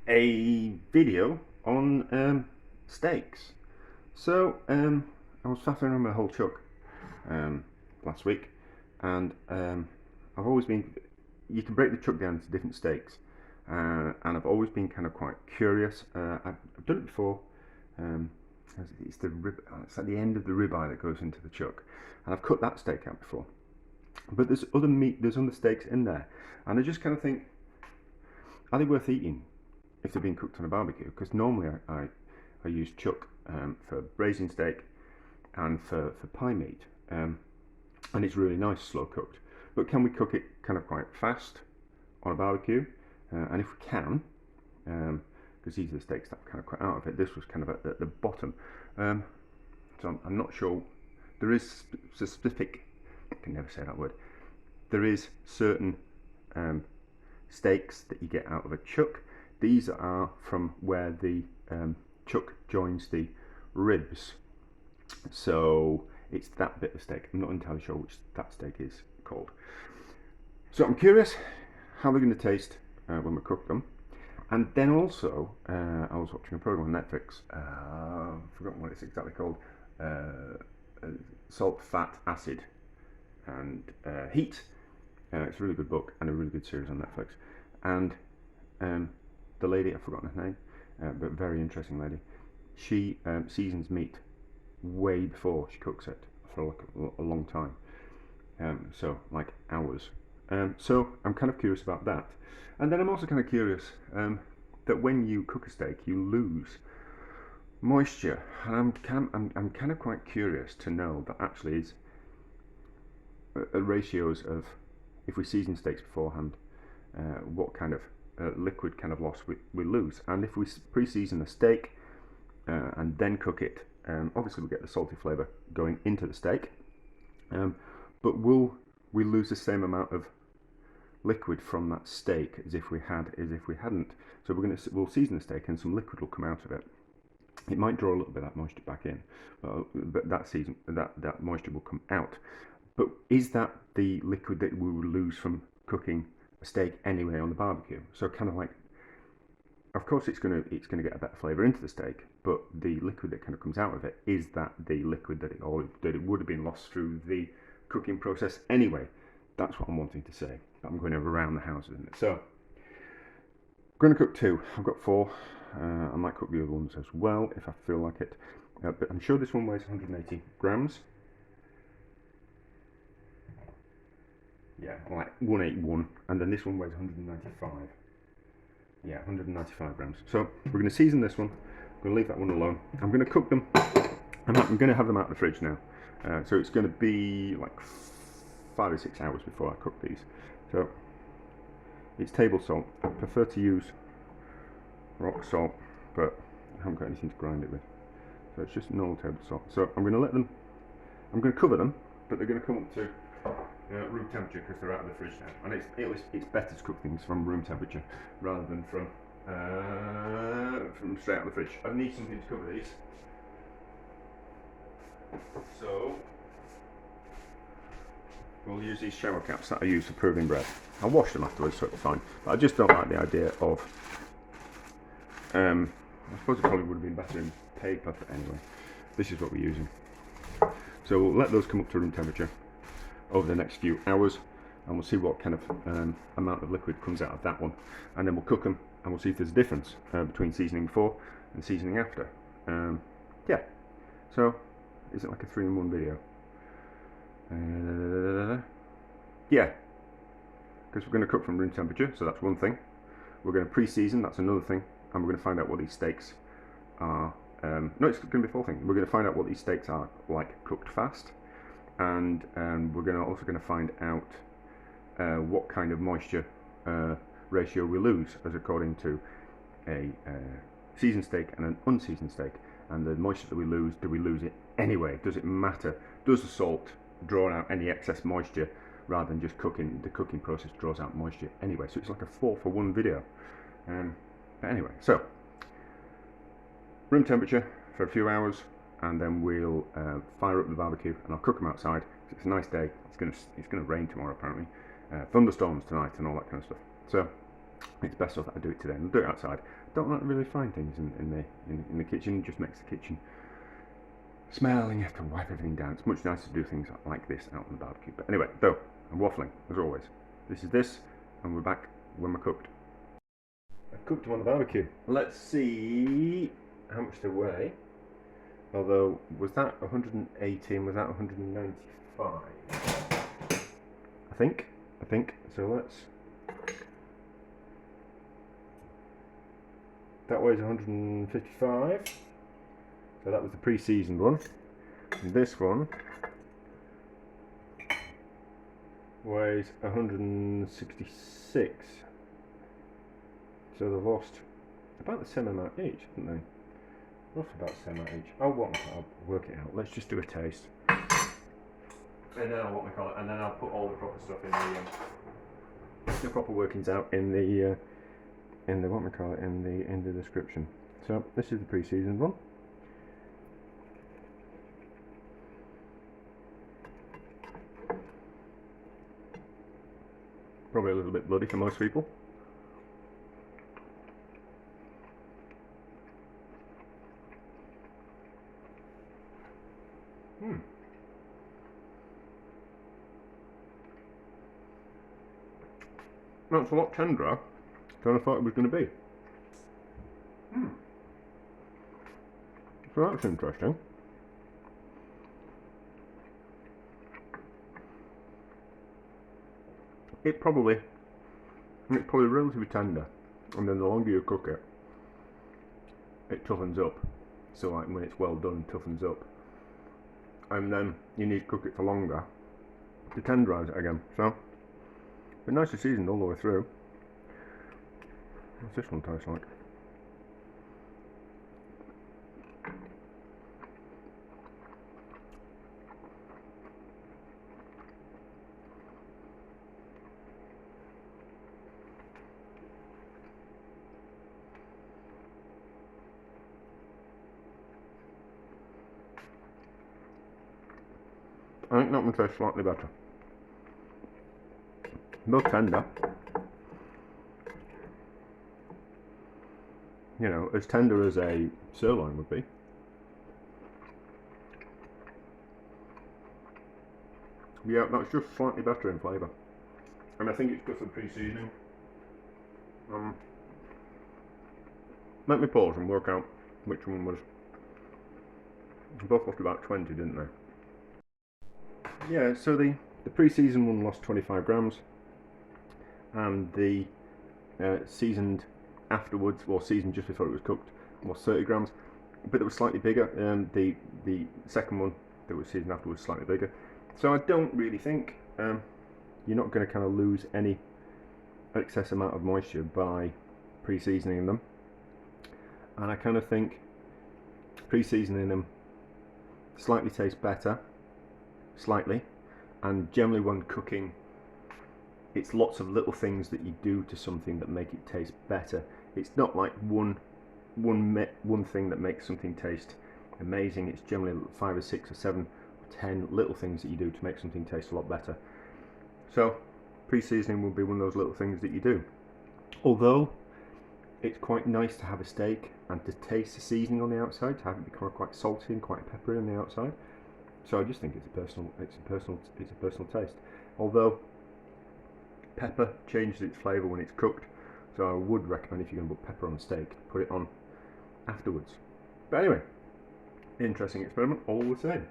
a video on steaks. So I was faffing around with a whole chuck last week, and I've always been. You can break the chuck down into different steaks, and I've always been kind of quite curious. I've done it before. Um, it's the rib. It's at the end of the ribeye that goes into the chuck, and I've cut that steak out before. But there's other meat. There's other steaks in there, and I just kind of think, are they worth eating if they're being cooked on a barbecue? Because normally I use chuck for braising steak and for pie meat, and it's really nice slow cooked. But can we cook it kind of quite fast on a barbecue? And if we can, because these are the steaks that I've kind of cut out of it, this was kind of at the bottom. So I'm not sure. There is specific, I can never say that word. There is certain steaks that you get out of a chuck. These are from where the chuck joins the ribs. So it's that bit of steak. I'm not entirely sure which that steak is called. So I'm curious how they're going to taste when we cook them. And then also, I was watching a program on Netflix. I've forgotten what it's exactly called. Salt, Fat, Acid, and Heat. It's a really good book and a really good series on Netflix. And the lady, I've forgotten her name, but very interesting lady. She seasons meat way before she cooks it for like a long time. So like hours. So I'm kind of curious about that. And then I'm also kind of curious that when you cook a steak, you lose moisture. And I'm kind of quite curious to know that actually is ratios of, if we season steaks beforehand, what kind of liquid kind of loss we lose. And if we pre-season a steak and then cook it, obviously we get the salty flavour going into the steak, but will we lose the same amount of liquid from that steak as if we hadn't? So we'll season the steak and some liquid will come out of it. It might draw a little bit of that moisture back in, but that moisture will come out. But is that the liquid that we will lose from cooking a steak anyway on the barbecue? So kind of like, of course it's going to get a better flavour into the steak, but the liquid that kind of comes out of it, is that the liquid that it would have been lost through the cooking process anyway? That's what I'm wanting to say. I'm going around the houses in it. So I'm going to cook two. I've got four. I might cook the other ones as well if I feel like it. But I'm sure this one weighs 180 grams. Yeah, like 181, and then this one weighs 195. Yeah, 195 grams. So we're going to season this one. I'm going to leave that one alone. I'm going to cook them. I'm going to have them out of the fridge now. So it's going to be like 5 or 6 hours before I cook these. So it's table salt. I prefer to use rock salt, but I haven't got anything to grind it with. So it's just normal table salt. So I'm going to cover them, but they're going to come up to room temperature because they're out of the fridge now, and it's better to cook things from room temperature rather than from straight out of the fridge. I need something to cover these, so we'll use these shower caps that I use for proving bread. I'll wash them afterwards, so it's fine. But I just don't like the idea of. I suppose it probably would have been better in paper, but anyway, this is what we're using. So we'll let those come up to room temperature over the next few hours, and we'll see what kind of amount of liquid comes out of that one, and then we'll cook them and we'll see if there's a difference between seasoning before and seasoning after. Yeah, so is it like a 3-in-1 video? Yeah, because we're going to cook from room temperature, so that's one thing. We're going to pre-season, that's another thing, and we're going to find out what these steaks are. No, it's going to be a full thing. We're going to find out what these steaks are like cooked fast. And we're also going to find out what kind of moisture ratio we lose as according to a seasoned steak and an unseasoned steak. And the moisture that we lose, do we lose it anyway? Does it matter? Does the salt draw out any excess moisture rather than just cooking? The cooking process draws out moisture anyway. So it's like a 4-for-1 video. But anyway, so room temperature for a few hours, and then we'll fire up the barbecue and I'll cook them outside. It's a nice day. It's gonna rain tomorrow apparently. Thunderstorms tonight and all that kind of stuff. So it's best off that I do it today. I'll do it outside. Don't like really find things in the kitchen. It just makes the kitchen smell, and you have to wipe everything down. It's much nicer to do things like this out on the barbecue. But anyway, though, I'm waffling as always. This is this, and we're back when we're cooked. I've cooked them on the barbecue. Let's see how much they weigh. Although, was that 180 and was that 195? I think. So let's. That weighs 155. So that was the pre-seasoned one. And this one weighs 166. So they've lost about the same amount each, haven't they? Roughly about the same amount each. I'll work it out. Let's just do a taste. And then I'll put all the proper stuff in the proper workings out in the in the description. So this is the pre-seasoned one. Probably a little bit bloody for most people. That's a lot tenderer than I thought it was going to be. So that's interesting. It's probably relatively tender, and then the longer you cook it, it toughens up. So like when it's well done, it toughens up, and then you need to cook it for longer to tenderise it again. So, but nicely seasoned all the way through. What's this one taste like? I think that one tastes slightly better. Both tender. You know, as tender as a sirloin would be. Yeah, that's just slightly better in flavour. And I think it's because of the pre-seasoning. Let me pause and work out which one was. They both lost about 20, didn't they? Yeah, so the pre-seasoned one lost 25 grams, and the seasoned afterwards, or seasoned just before it was cooked, was 30 grams, but it was slightly bigger. The second one that was seasoned afterwards was slightly bigger. So I don't really think you're not going to kind of lose any excess amount of moisture by pre-seasoning them, and I kind of think pre-seasoning them slightly tastes better. Slightly, and generally when cooking, it's lots of little things that you do to something that make it taste better. It's not like one thing that makes something taste amazing. It's generally 5 or 6 or 7 or 10 little things that you do to make something taste a lot better. So pre-seasoning will be one of those little things that you do. Although it's quite nice to have a steak and to taste the seasoning on the outside, to have it become quite salty and quite peppery on the outside. So I just think it's a personal taste. Although pepper changes its flavour when it's cooked, so I would recommend if you're going to put pepper on a steak, put it on afterwards. But anyway, interesting experiment all the same.